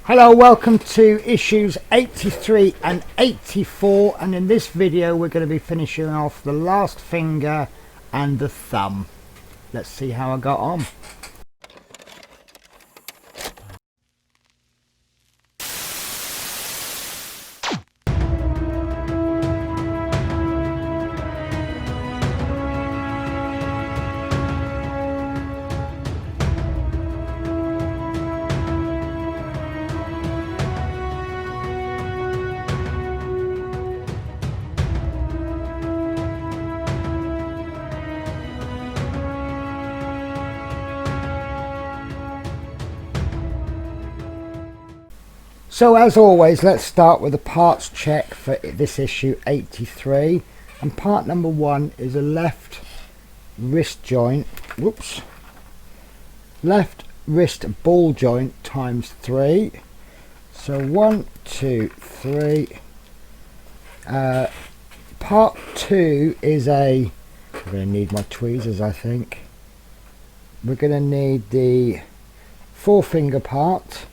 Hello, welcome to issues 83 and 84, and in this video we're going to be finishing off the last finger and the thumb. Let's see how I got on. So as always, let's start with the parts check for this issue 83, and part number 1 is a left wrist joint, left wrist ball joint times 3. So 1, 2, 3. Part 2 is I'm going to need my tweezers, I think. We're going to need the forefinger part.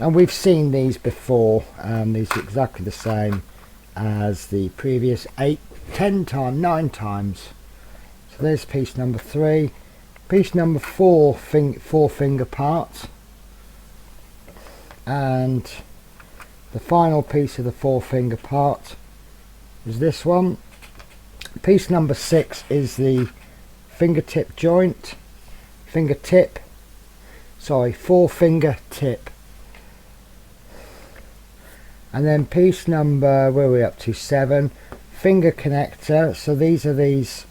And we've seen these before. These are exactly the same as the previous 8, 10 times, 9 times. So there's piece number 3. Piece number 4, forefinger part. And the final piece of the forefinger part is this one. Piece number 6 is the fingertip joint. Forefinger tip. And then piece number, where are we up to, 7, finger connector. So these are these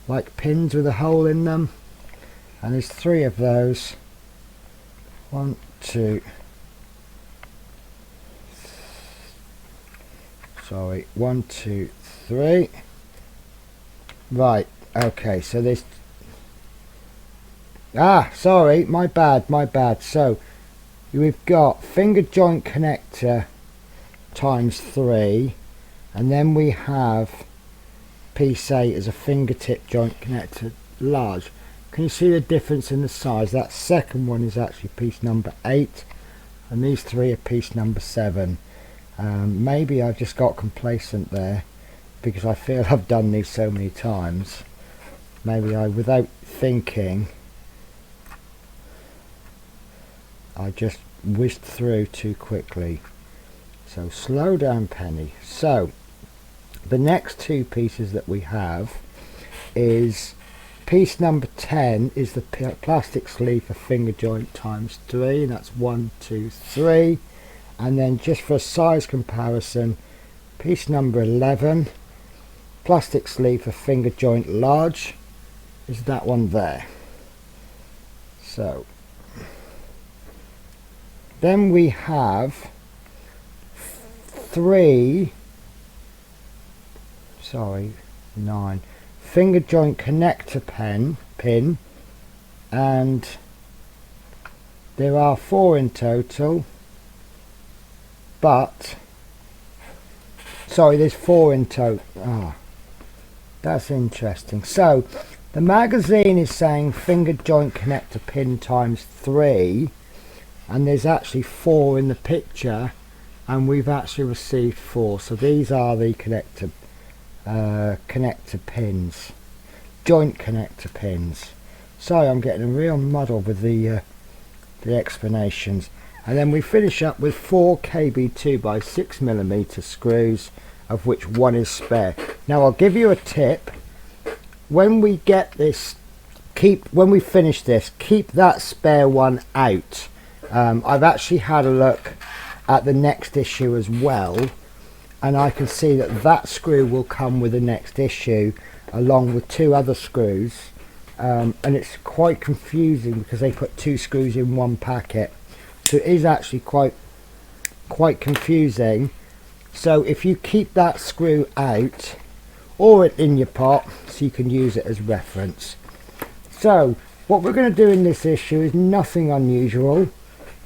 like pins with a hole in them, and there's 3 of those. 1, 2, 1, 2, 3. Right, okay, so there's my bad. So we've got finger joint connector times 3, and then we have piece 8 as a fingertip joint connector large. Can you see the difference in the size? That second one is actually piece number 8, and these 3 are piece number 7. Maybe I just got complacent there because I feel I've done these so many times. Maybe without thinking, I just whizzed through too quickly. So slow down, Penny. So the next 2 pieces that we have is piece number 10 is the plastic sleeve for finger joint times 3, and that's 1, 2, 3. And then just for a size comparison, piece number 11, plastic sleeve for finger joint large, is that one there. So then we have 9 finger joint connector pin, and there are 4 in total, but there's 4 in total. That's interesting. So the magazine is saying finger joint connector pin times 3, and there's actually 4 in the picture, and we've actually received 4. So these are the connector pins, joint connector pins. Sorry, I'm getting a real muddle with the explanations. And then we finish up with 4 KB 2x6mm screws, of which 1 is spare. Now I'll give you a tip. When we get this, when we finish this, keep that spare one out. I've actually had a look at the next issue as well, and I can see that screw will come with the next issue along with 2 other screws, and it's quite confusing because they put 2 screws in one packet, so it is actually quite confusing. So if you keep that screw out or in your pot, so you can use it as reference. So what we're going to do in this issue is nothing unusual.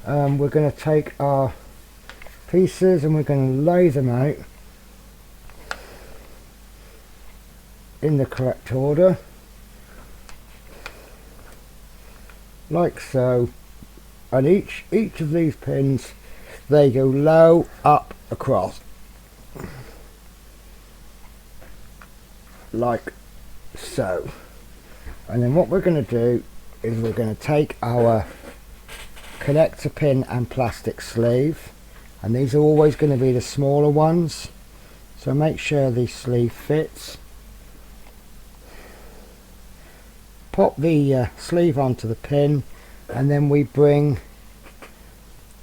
We're going to take our pieces and we're going to lay them out in the correct order, like so. and each of these pins, they go low, up, across, like so. And then what we're going to do is we're going to take our connector pin and plastic sleeve, and these are always going to be the smaller ones, so make sure the sleeve fits. Pop the sleeve onto the pin, and then we bring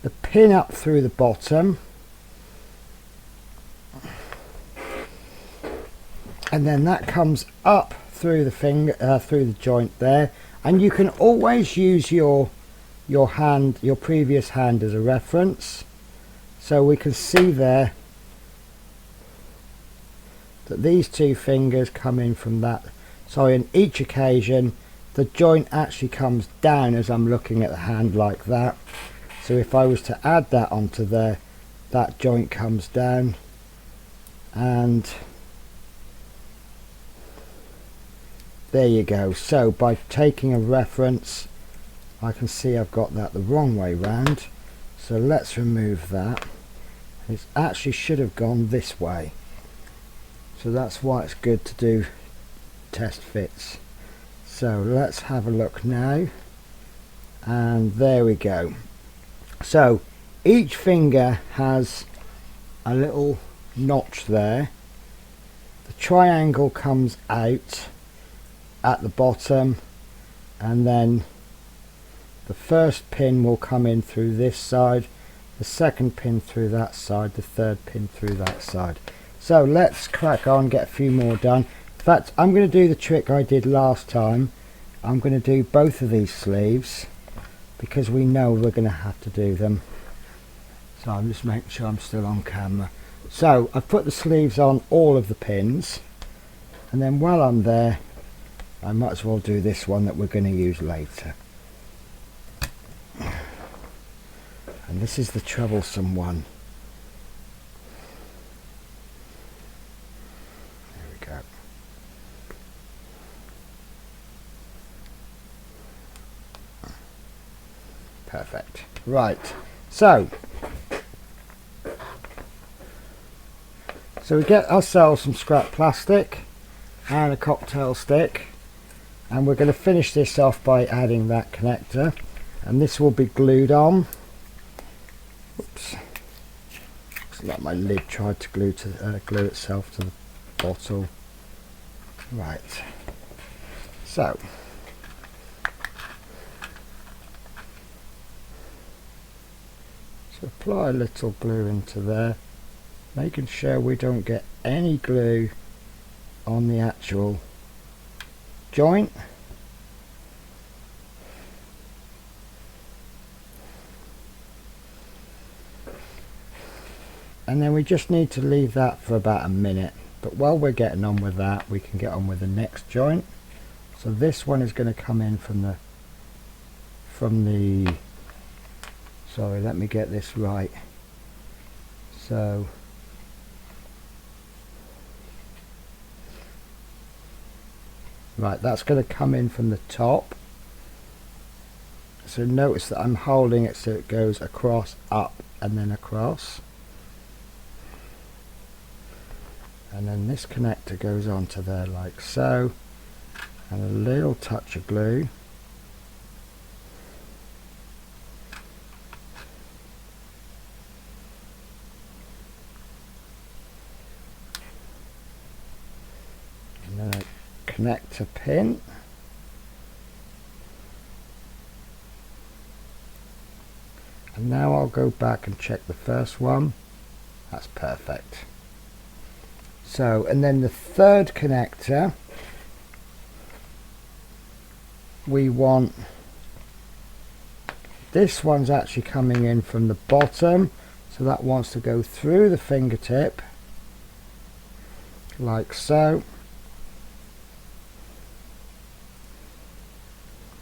the pin up through the bottom, and then that comes up through the finger, through the joint there, and you can always use your hand, your previous hand, as a reference. So we can see there that these two fingers come in from that. So in each occasion the joint actually comes down as I'm looking at the hand, like that. So if I was to add that onto there, that joint comes down, and there you go. So by taking a reference, I can see I've got that the wrong way round, so let's remove that. It actually should have gone this way, so that's why it's good to do test fits. So let's have a look now, and there we go. So each finger has a little notch there. The triangle comes out at the bottom, and then the first pin will come in through this side, the second pin through that side, the third pin through that side. So let's crack on, get a few more done. In fact, I'm going to do the trick I did last time. I'm going to do both of these sleeves because we know we're going to have to do them. So I'm just making sure I'm still on camera. So I've put the sleeves on all of the pins, and then while I'm there, I might as well do this one that we're going to use later. And this is the troublesome one. There we go. Perfect. Right. So we get ourselves some scrap plastic and a cocktail stick, and we're going to finish this off by adding that connector, and this will be glued on. Oops. Looks like my lid tried to glue itself to the bottle. Right. So apply a little glue into there, making sure we don't get any glue on the actual joint. And then we just need to leave that for about a minute. But while we're getting on with that, we can get on with the next joint. So this one is going to come in from the sorry, let me get this right. So right, that's going to come in from the top. So notice that I'm holding it so it goes across, up, and then across. And then this connector goes onto there like so, and a little touch of glue. And then a connector pin. And now I'll go back and check the first one. That's perfect. So, and then the third connector, we want, this one's actually coming in from the bottom, so that wants to go through the fingertip like so,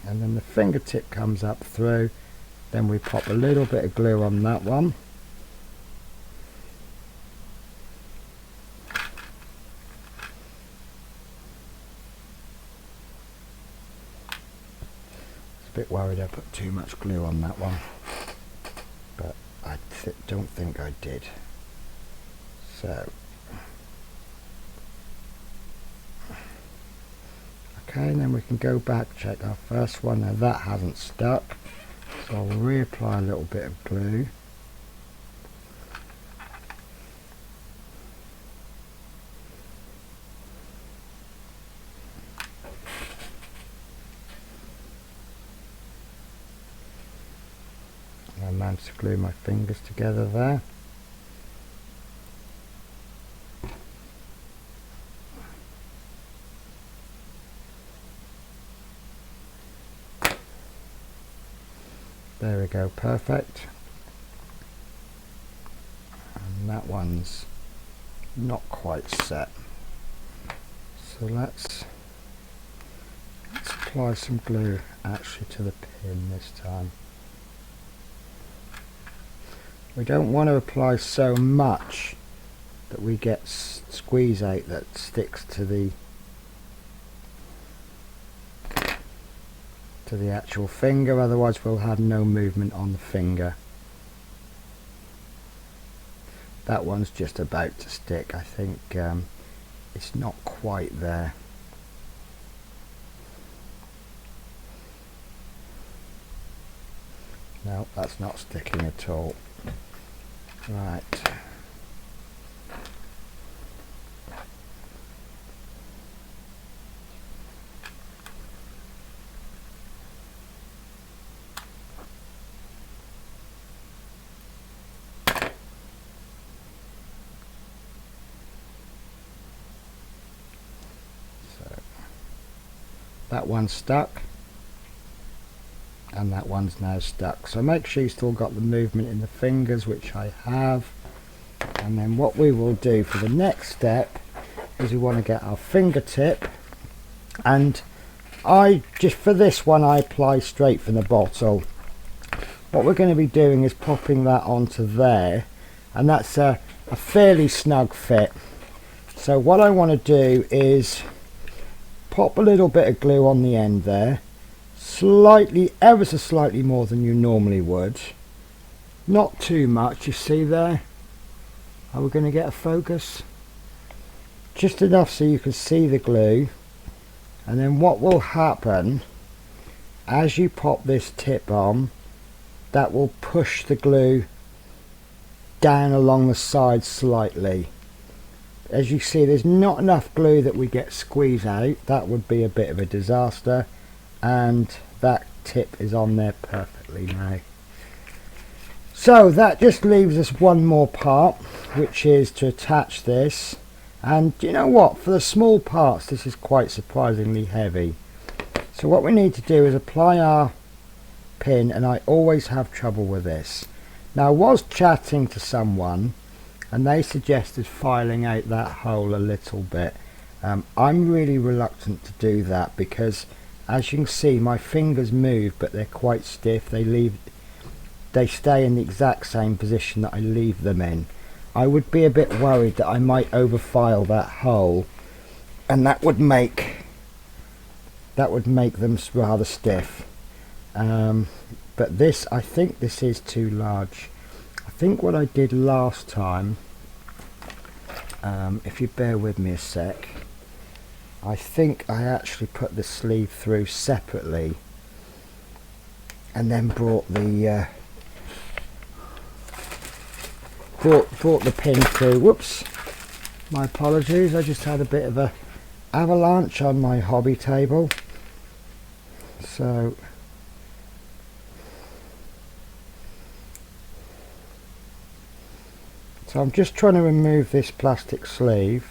and then the fingertip comes up through. Then we pop a little bit of glue on that one. It's a bit well worried I put too much glue on that one, but I don't think I did. So okay, and then we can go back, check our first one. Now that hasn't stuck, so I'll reapply a little bit of glue. I managed to glue my fingers together there. There we go, perfect. And that one's not quite set. So let's apply some glue actually to the pin this time. We don't want to apply so much that we get squeeze out that sticks to the actual finger, otherwise we'll have no movement on the finger. That one's just about to stick. I think it's not quite there. No, that's not sticking at all. Right. So that one's stuck, and that one's now stuck. So make sure you still got the movement in the fingers, which I have. And then what we will do for the next step is we want to get our fingertip, and I just for this one I apply straight from the bottle. What we're going to be doing is popping that onto there, and that's a fairly snug fit. So what I want to do is pop a little bit of glue on the end there, slightly, ever so slightly more than you normally would, not too much. You see there, are we going to get a focus? Just enough so you can see the glue. And then what will happen as you pop this tip on, that will push the glue down along the side slightly. As you see, there's not enough glue that we get squeezed out. That would be a bit of a disaster, and that tip is on there perfectly now. So that just leaves us one more part, which is to attach this. And you know what, for the small parts this is quite surprisingly heavy. So what we need to do is apply our pin, and I always have trouble with this. Now I was chatting to someone and they suggested filing out that hole a little bit. I'm really reluctant to do that because, as you can see, my fingers move but they're quite stiff. They stay in the exact same position that I leave them in. I would be a bit worried that I might overfile that hole, and that would make them rather stiff. But this, I think this is too large. I think what I did last time, if you bear with me a sec, I think I actually put the sleeve through separately and then brought the brought the pin through. Whoops, my apologies, I just had a bit of a avalanche on my hobby table. So I'm just trying to remove this plastic sleeve.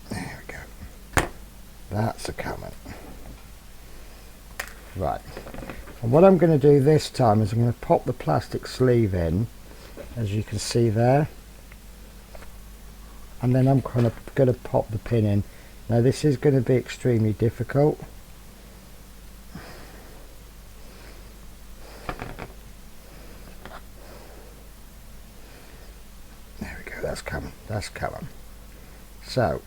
There we go. That's a coming. Right. And what I'm going to do this time is I'm going to pop the plastic sleeve in, as you can see there. And then I'm going to pop the pin in. Now this is going to be extremely difficult. There we go, that's coming, that's coming. So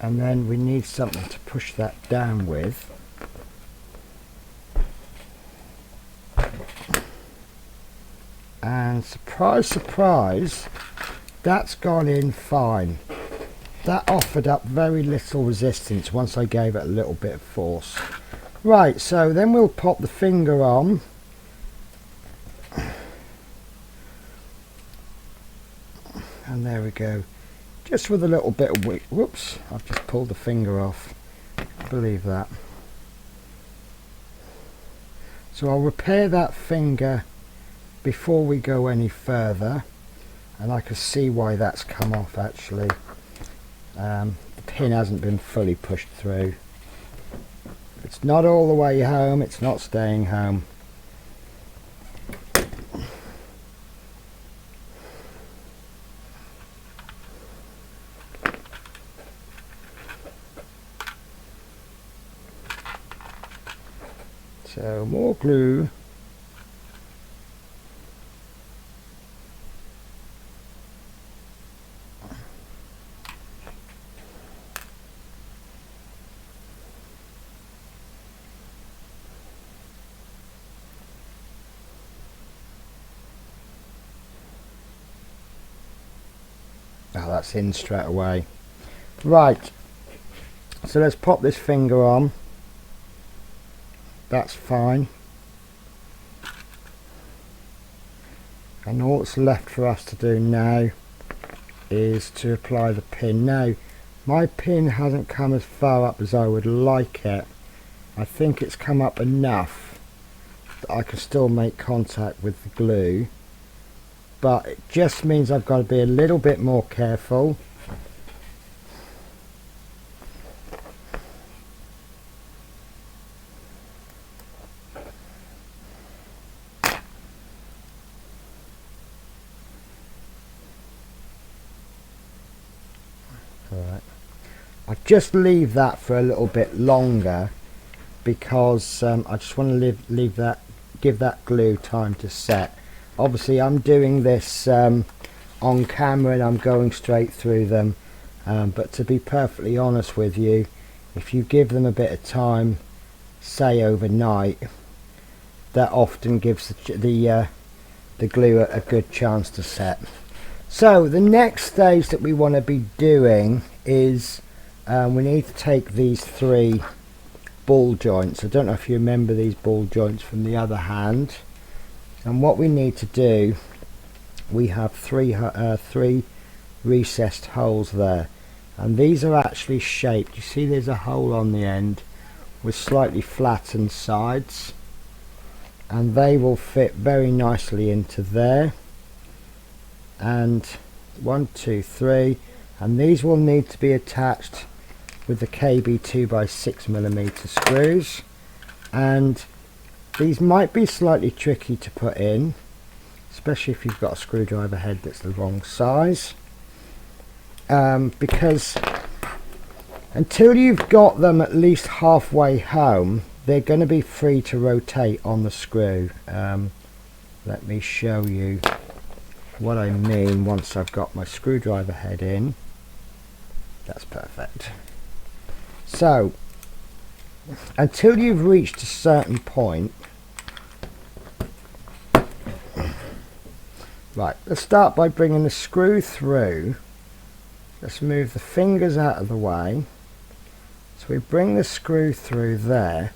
and then we need something to push that down with. And surprise, surprise, that's gone in fine. That offered up very little resistance once I gave it a little bit of force. Right, so then we'll pop the finger on. And there we go. Just with a little bit of weight. Whoops, I've just pulled the finger off. Believe that. So I'll repair that finger before we go any further. And I can see why that's come off actually. The pin hasn't been fully pushed through. It's not all the way home, it's not staying home. So more glue. Oh, that's in straight away. Right, so let's pop this finger on. That's fine. And all that's left for us to do now is to apply the pin. Now, my pin hasn't come as far up as I would like it. I think it's come up enough that I can still make contact with the glue. But it just means I've got to be a little bit more careful. Alright. I just leave that for a little bit longer because I just want to give that glue time to set. Obviously I'm doing this on camera and I'm going straight through them, but to be perfectly honest with you, if you give them a bit of time, say overnight, that often gives the glue a good chance to set. So the next stage that we want to be doing is we need to take these three ball joints. I don't know if you remember these ball joints from the other hand. And what we need to do, we have three recessed holes there, and these are actually shaped. You see there's a hole on the end with slightly flattened sides, and they will fit very nicely into there. And 1, 2, 3, and these will need to be attached with the KB 2x6mm screws. And these might be slightly tricky to put in, especially if you've got a screwdriver head that's the wrong size, because until you've got them at least halfway home, they're going to be free to rotate on the screw. Let me show you what I mean once I've got my screwdriver head in. That's perfect. So until you've reached a certain point, right, let's start by bringing the screw through. Let's move the fingers out of the way. So we bring the screw through there,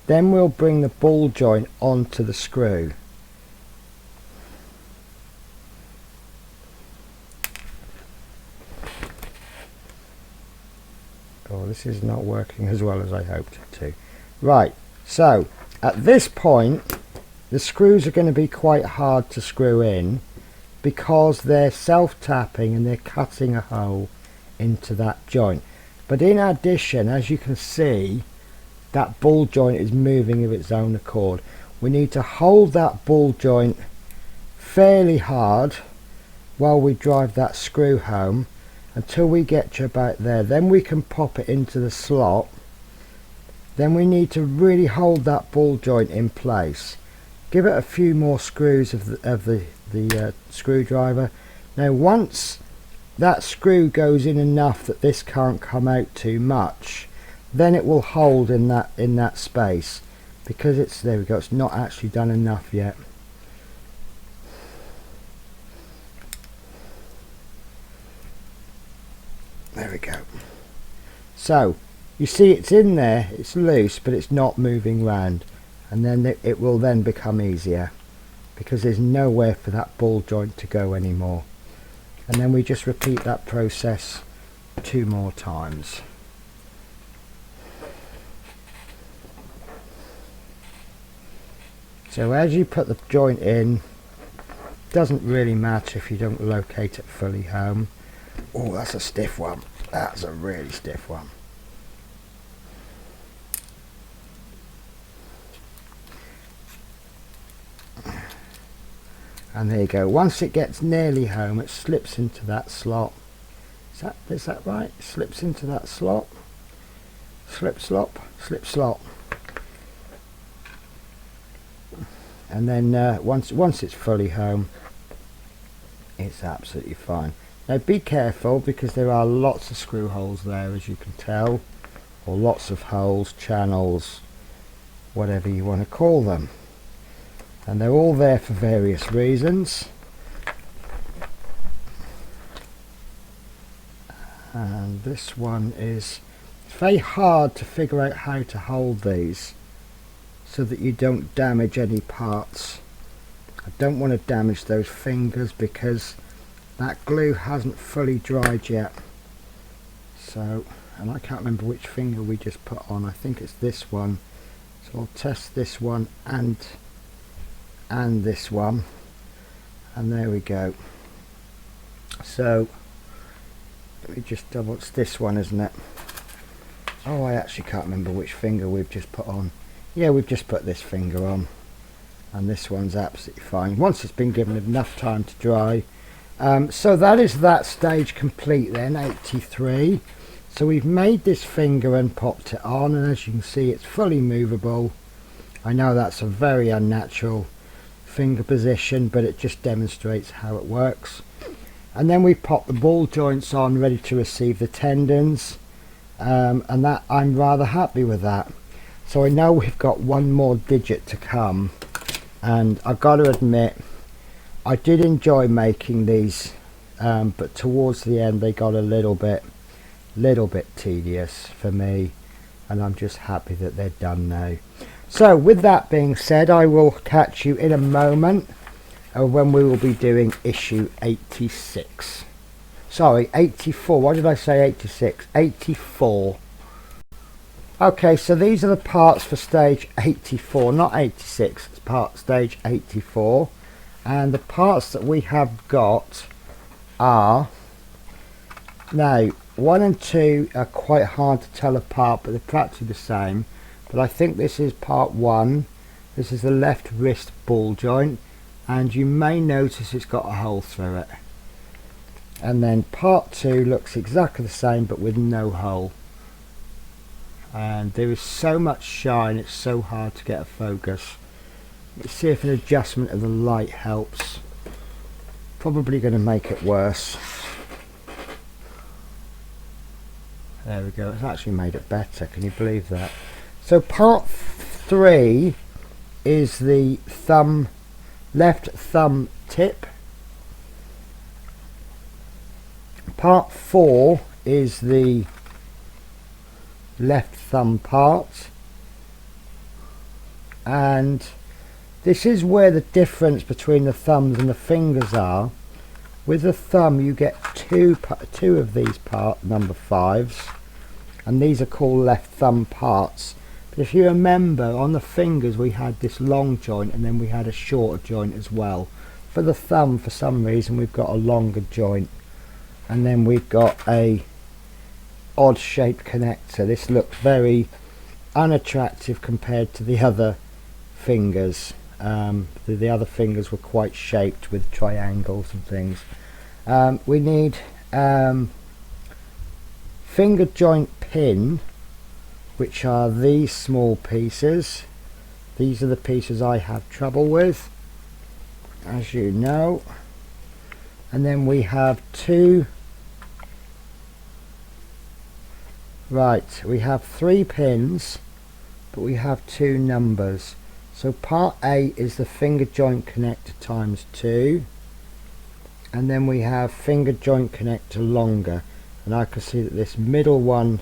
then we'll bring the ball joint onto the screw. Oh, this is not working as well as I hoped it to. Right, so at this point the screws are going to be quite hard to screw in because they're self-tapping and they're cutting a hole into that joint. But in addition, as you can see, that ball joint is moving of its own accord. We need to hold that ball joint fairly hard while we drive that screw home until we get to about there. Then we can pop it into the slot. Then we need to really hold that ball joint in place. Give it a few more screws of the screwdriver. Now once that screw goes in enough that this can't come out too much, then it will hold in that space. Because it's, there we go, it's not actually done enough yet. There we go. So you see it's in there, it's loose, but it's not moving round, and then it will then become easier because there's nowhere for that ball joint to go anymore. And then we just repeat that process 2 more times. So as you put the joint in, doesn't really matter if you don't locate it fully home. Oh, that's a stiff one. That's a really stiff one. And there you go. Once it gets nearly home, it slips into that slot. Is that right? It slips into that slot. Slip slop, slip slot. And then once it's fully home, it's absolutely fine. Now be careful, because there are lots of screw holes there, as you can tell, or lots of holes, channels, whatever you want to call them, and they're all there for various reasons. And this one is, it's very hard to figure out how to hold these so that you don't damage any parts. I don't want to damage those fingers because that glue hasn't fully dried yet. So, and I can't remember which finger we just put on. I think it's this one. So I'll test this one and this one, and there we go. So let me just double, it's this one, isn't it? Oh, I actually can't remember which finger we've just put on. Yeah, we've just put this finger on, and this one's absolutely fine once it's been given enough time to dry. So that is that stage complete then, 83. So we've made this finger and popped it on, and as you can see, it's fully movable. I know that's a very unnatural finger position, but it just demonstrates how it works. And then we pop the ball joints on, ready to receive the tendons, and that, I'm rather happy with that. So I know we've got one more digit to come, and I've got to admit I did enjoy making these, but towards the end they got a little bit tedious for me, and I'm just happy that they're done now. So with that being said, I will catch you in a moment when we will be doing issue 86. Sorry, 84. Why did I say 86? 84. Okay, so these are the parts for stage 84, not 86. It's part stage 84, and the parts that we have got are, now 1 and 2 are quite hard to tell apart, but they're practically the same. But I think this is part 1. This is the left wrist ball joint, and you may notice it's got a hole through it. And then part 2 looks exactly the same but with no hole. And there is so much shine, it's so hard to get a focus. Let's see if an adjustment of the light helps. Probably going to make it worse. There we go, it's actually made it better, can you believe that? So part 3 is the left thumb tip. Part 4 is the left thumb part, and this is where the difference between the thumbs and the fingers are. With the thumb you get two of these number 5s, and these are called left thumb parts. But if you remember, on the fingers we had this long joint and then we had a shorter joint as well. For the thumb, for some reason, we've got a longer joint, and then we've got a odd shaped connector. This looks very unattractive compared to the other fingers. The other fingers were quite shaped with triangles and things. We need finger joint pin, which are these small pieces. These are the pieces I have trouble with, as you know. And then we have 2 Right, we have 3 pins, but we have 2 numbers. So part A is the finger joint connector times 2, and then we have finger joint connector longer, and I can see that this middle one,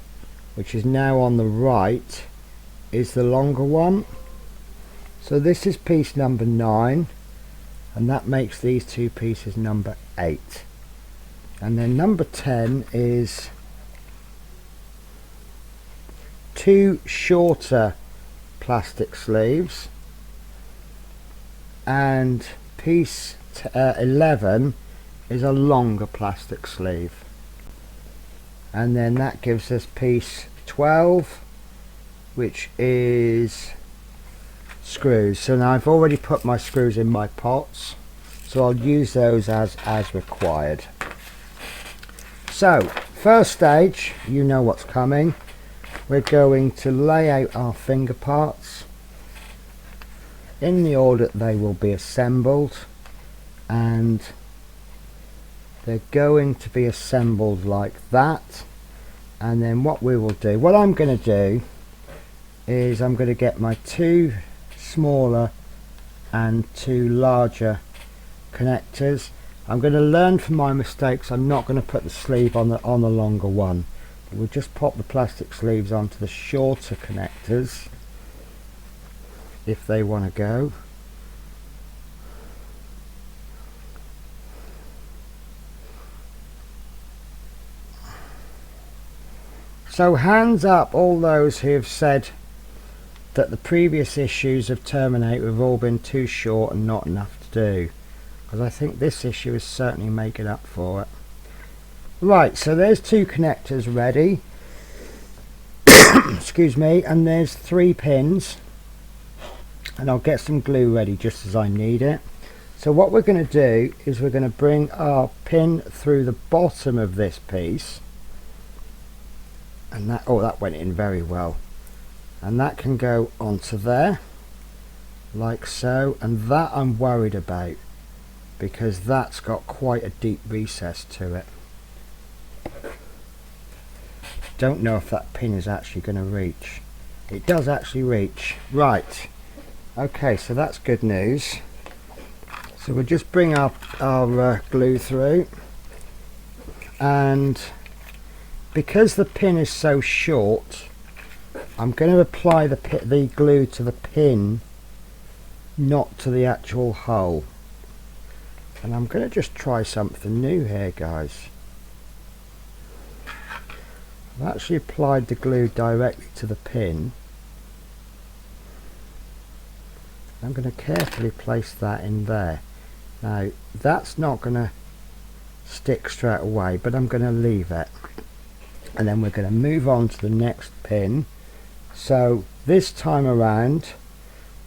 which is now on the right, is the longer one. So this is piece number 9, and that makes these 2 pieces number 8. And then number 10 is 2 shorter plastic sleeves, and piece 11 is a longer plastic sleeve, and then that gives us piece 12, which is screws. So now I've already put my screws in my pots, so I'll use those as required. So first stage, you know what's coming. We're going to lay out our finger parts in the order they will be assembled, and they're going to be assembled like that. And then what we will do, what I'm going to do is I'm going to get my 2 smaller and 2 larger connectors. I'm going to learn from my mistakes. I'm not going to put the sleeve on the longer one. We'll just pop the plastic sleeves onto the shorter connectors if they want to go. So hands up all those who have said that the previous issues of Terminator have all been too short and not enough to do, because I think this issue is certainly making up for it. Right, so there's 2 connectors ready. Excuse me, and there's 3 pins, and I'll get some glue ready just as I need it. So what we're going to do is we're going to bring our pin through the bottom of this piece, and that, oh, that went in very well, and that can go onto there like so, and that I'm worried about because that's got quite a deep recess to it. Don't know if that pin is actually going to reach. It does actually reach. Right, okay, so that's good news. So we'll just bring our glue through, and because the pin is so short, I'm going to apply the glue to the pin, not to the actual hole. And I'm going to just try something new here, guys. I've actually applied the glue directly to the pin. I'm going to carefully place that in there. Now that's not going to stick straight away, but I'm going to leave it, and then we're going to move on to the next pin. So this time around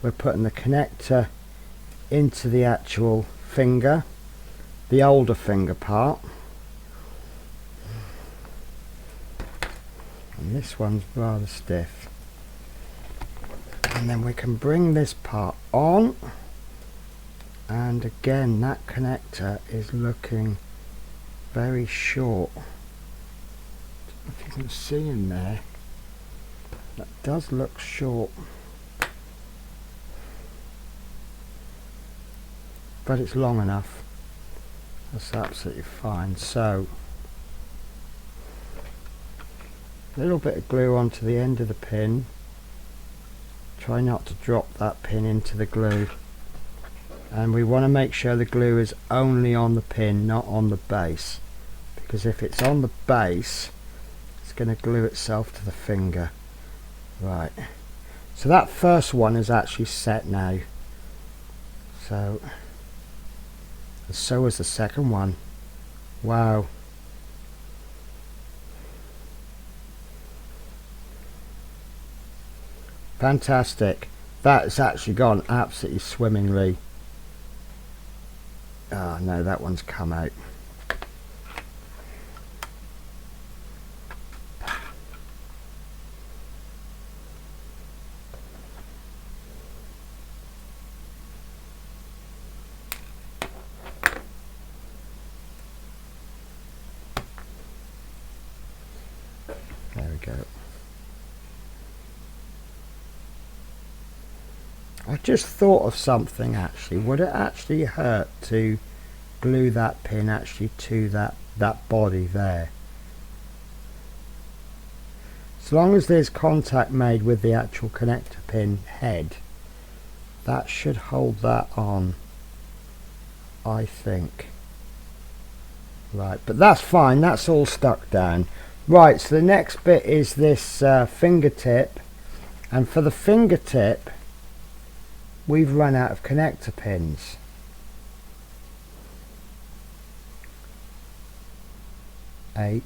we're putting the connector into the actual finger, the older finger part, and this one's rather stiff, and then we can bring this part on, and again that connector is looking very short. If you can see in there, that does look short, but it's long enough. That's absolutely fine. So a little bit of glue onto the end of the pin. Try not to drop that pin into the glue, and we want to make sure the glue is only on the pin, not on the base, because if it's on the base it's going to glue itself to the finger. Right, so that first one is actually set now, so is the second one. Wow. Fantastic. That's actually gone absolutely swimmingly. Oh no, that one's come out. There we go. I just thought of something actually. Would it actually hurt to glue that pin actually to that body there? As long as there's contact made with the actual connector pin head, that should hold that on, I think. Right, but that's fine, that's all stuck down. Right, so the next bit is this fingertip, and for the fingertip we've run out of connector pins. Eight.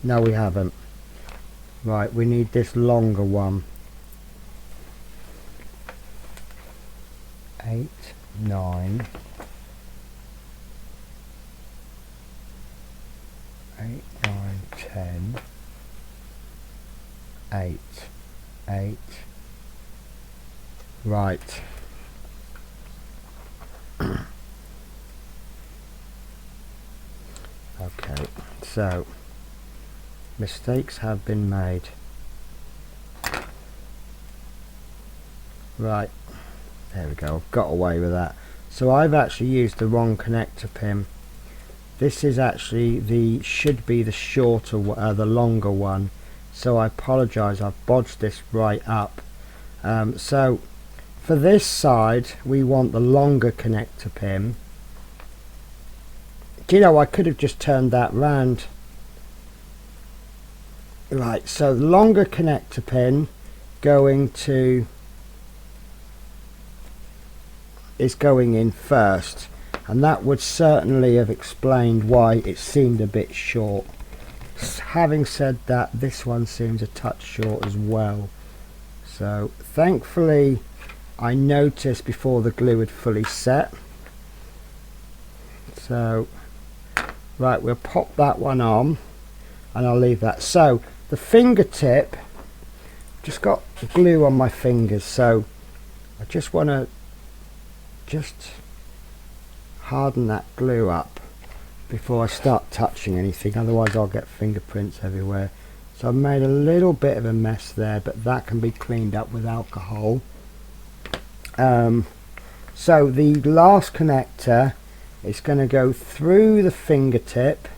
No, we haven't. Right, we need this longer one. 8, 9, 8, 9, 10, 8, 8. Right. Okay, so mistakes have been made. Right, there we go, I've got away with that. So I've actually used the wrong connector pin. This is actually should be the shorter, the longer one. So I apologise, I've bodged this right up. So for this side we want the longer connector pin. Do you know, I could have just turned that round. Right, so the longer connector pin is going in first, and that would certainly have explained why it seemed a bit short. Having said that, this one seems a touch short as well. So thankfully I noticed before the glue had fully set. So right, we'll pop that one on and I'll leave that. So the fingertip, just got glue on my fingers, so I just want to harden that glue up before I start touching anything, otherwise I'll get fingerprints everywhere. So I've made a little bit of a mess there, but that can be cleaned up with alcohol. So the last connector is going to go through the fingertip,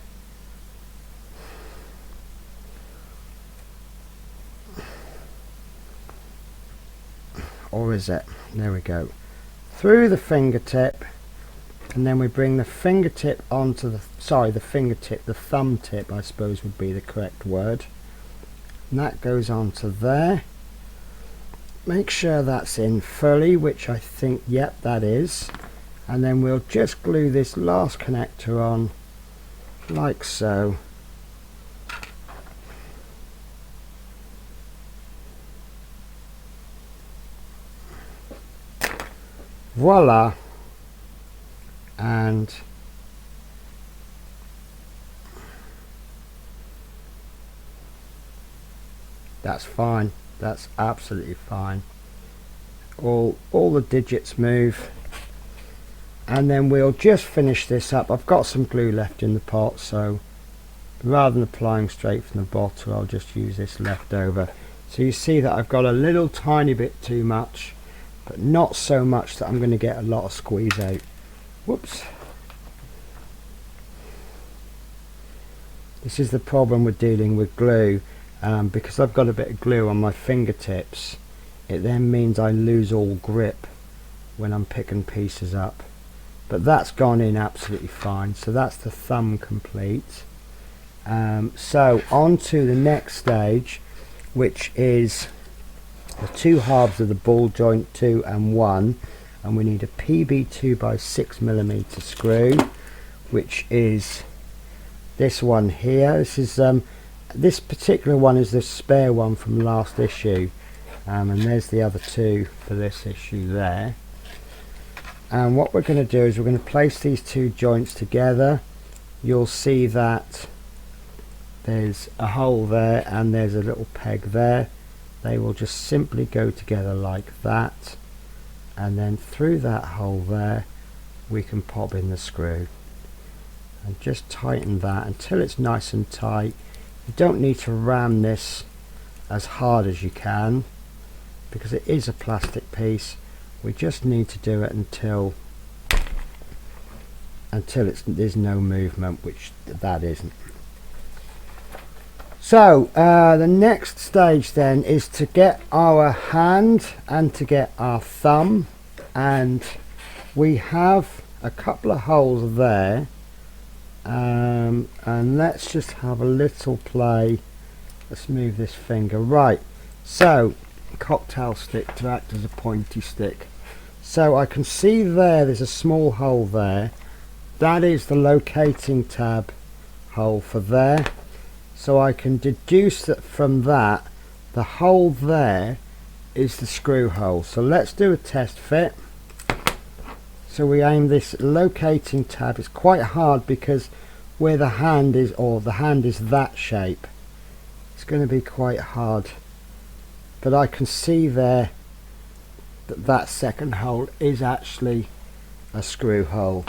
or is it? There we go. Through the fingertip, and then we bring the fingertip onto the thumb tip, I suppose would be the correct word. And that goes onto there. Make sure that's in fully, which I think, yep, that is. And then we'll just glue this last connector on like so. Voila, and that's fine, that's absolutely fine. All the digits move, and then we'll just finish this up. I've got some glue left in the pot, so rather than applying straight from the bottle, I'll just use this leftover. So you see that I've got a little tiny bit too much, but not so much that I'm going to get a lot of squeeze out. Whoops. This is the problem with dealing with glue, because I've got a bit of glue on my fingertips. It then means I lose all grip when I'm picking pieces up. But that's gone in absolutely fine. So that's the thumb complete. So on to the next stage, which is the two halves of the ball joint 2 and 1, and we need a PB2 by 6mm screw, which is this one here. This is this particular one is the spare one from last issue, and there's the other two for this issue there. And what we're going to do is we're going to place these two joints together. You'll see that there's a hole there and there's a little peg there. They will just simply go together like that, and then through that hole there we can pop in the screw. And and just tighten that until it's nice and tight. You don't need to ram this as hard as you can because it is a plastic piece. We just need to do it until there's no movement, which that isn't. So the next stage then is to get our hand and to get our thumb, and we have a couple of holes there, and let's just have a little play. Let's move this finger. Right, so cocktail stick to act as a pointy stick. So I can see there's a small hole there. That is the locating tab hole for there. So I can deduce that from that the hole there is the screw hole. So let's do a test fit. So we aim this locating tab. It's quite hard because where the hand is, or the hand is that shape, it's going to be quite hard. But I can see there that that second hole is actually a screw hole.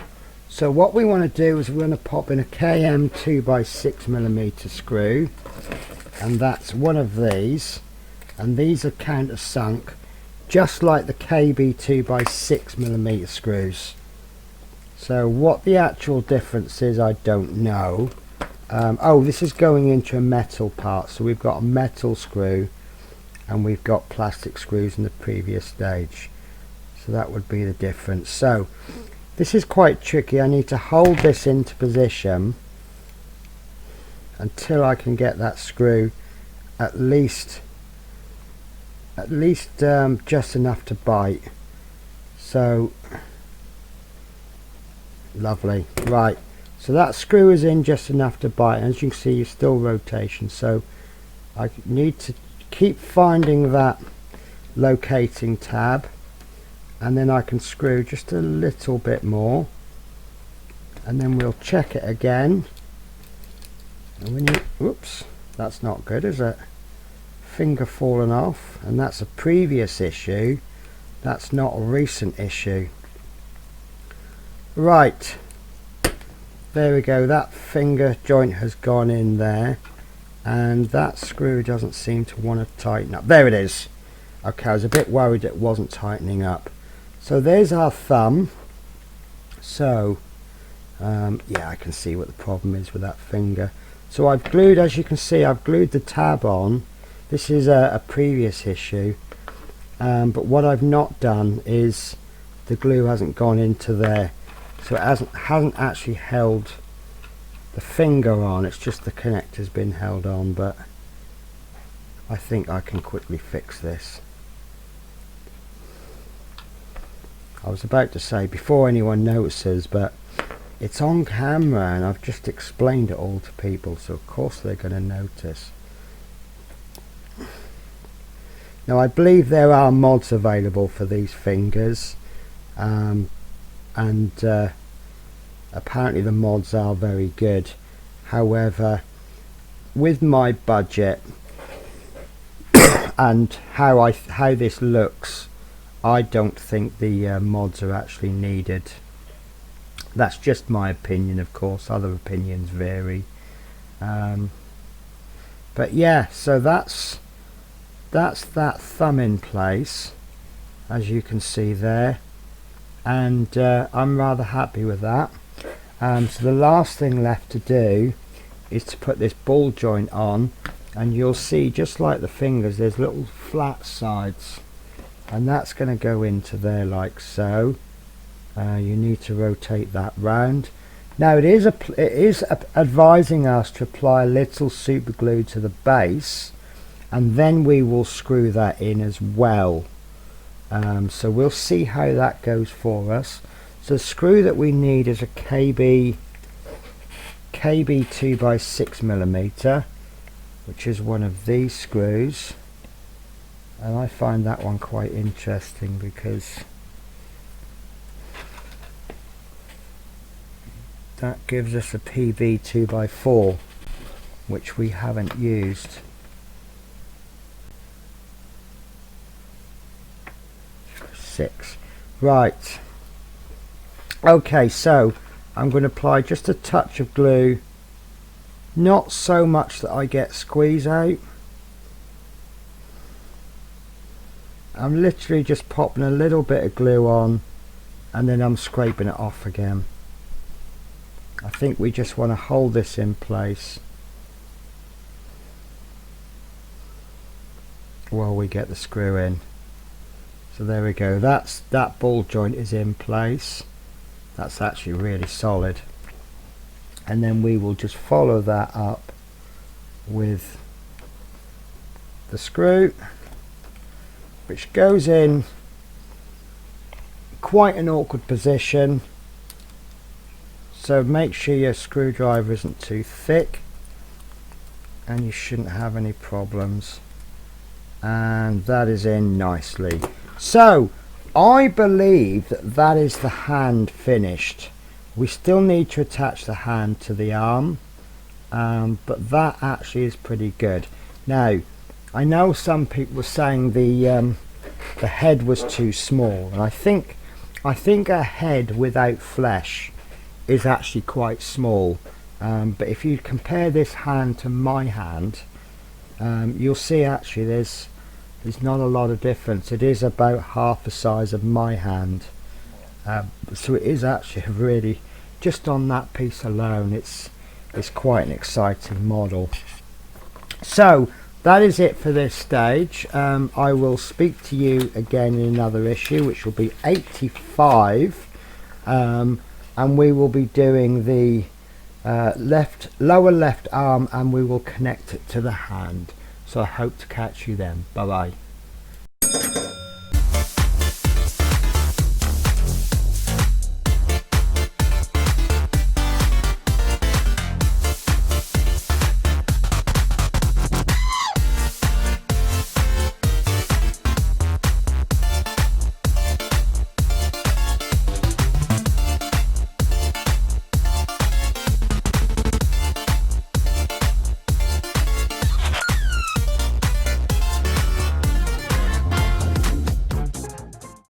So what we want to do is we're going to pop in a KM 2x6mm screw, and that's one of these, and these are countersunk just like the KB 2x6mm screws. So what the actual difference is, I don't know. Oh, this is going into a metal part, so we've got a metal screw and we've got plastic screws in the previous stage, so that would be the difference. So this is quite tricky. I need to hold this into position until I can get that screw at least just enough to bite. So lovely. Right, so that screw is in just enough to bite. As you can see, it's still rotation, so I need to keep finding that locating tab, and then I can screw just a little bit more, and then we'll check it again. And when you, whoops, that's not good, is it? Finger fallen off, and that's a previous issue, that's not a recent issue. Right, there we go, that finger joint has gone in there, and that screw doesn't seem to want to tighten up. There it is. Okay, I was a bit worried it wasn't tightening up. So there's our thumb. So yeah, I can see what the problem is with that finger. So I've glued, as you can see, I've glued the tab on. This is a previous issue, but what I've not done is the glue hasn't gone into there, so it hasn't actually held the finger on. It's just the connector's been held on, but I think I can quickly fix this. I was about to say before anyone notices, but it's on camera and I've just explained it all to people, so of course they're going to notice. Now I believe there are mods available for these fingers, and apparently the mods are very good. However, with my budget and how this looks, I don't think the mods are actually needed. That's just my opinion, of course, other opinions vary. But yeah, so that's that thumb in place, as you can see there, and I'm rather happy with that. So the last thing left to do is to put this ball joint on, and you'll see, just like the fingers, there's little flat sides, and that's going to go into there like so. You need to rotate that round. Now it is advising us to apply a little super glue to the base, and then we will screw that in as well. So we'll see how that goes for us. So the screw that we need is a KB 2x6mm, which is one of these screws, and I find that one quite interesting because that gives us a PB 2x4, which we haven't used. Six. Right. Okay, so I'm going to apply just a touch of glue, not so much that I get squeeze out. I'm literally just popping a little bit of glue on and then I'm scraping it off again. I think we just want to hold this in place while we get the screw in. So there we go, that ball joint is in place. That's actually really solid. And then we will just follow that up with the screw, which goes in quite an awkward position, so make sure your screwdriver isn't too thick and you shouldn't have any problems. And that is in nicely. So I believe that is the hand finished. We still need to attach the hand to the arm, but that actually is pretty good. Now I know some people were saying the head was too small, and I think a head without flesh is actually quite small, but if you compare this hand to my hand, you'll see actually there's not a lot of difference. It is about half the size of my hand, so it is actually a really, just on that piece alone, it's quite an exciting model. So that is it for this stage. I will speak to you again in another issue, which will be 85, and we will be doing the lower left arm, and we will connect it to the hand. So I hope to catch you then. Bye bye.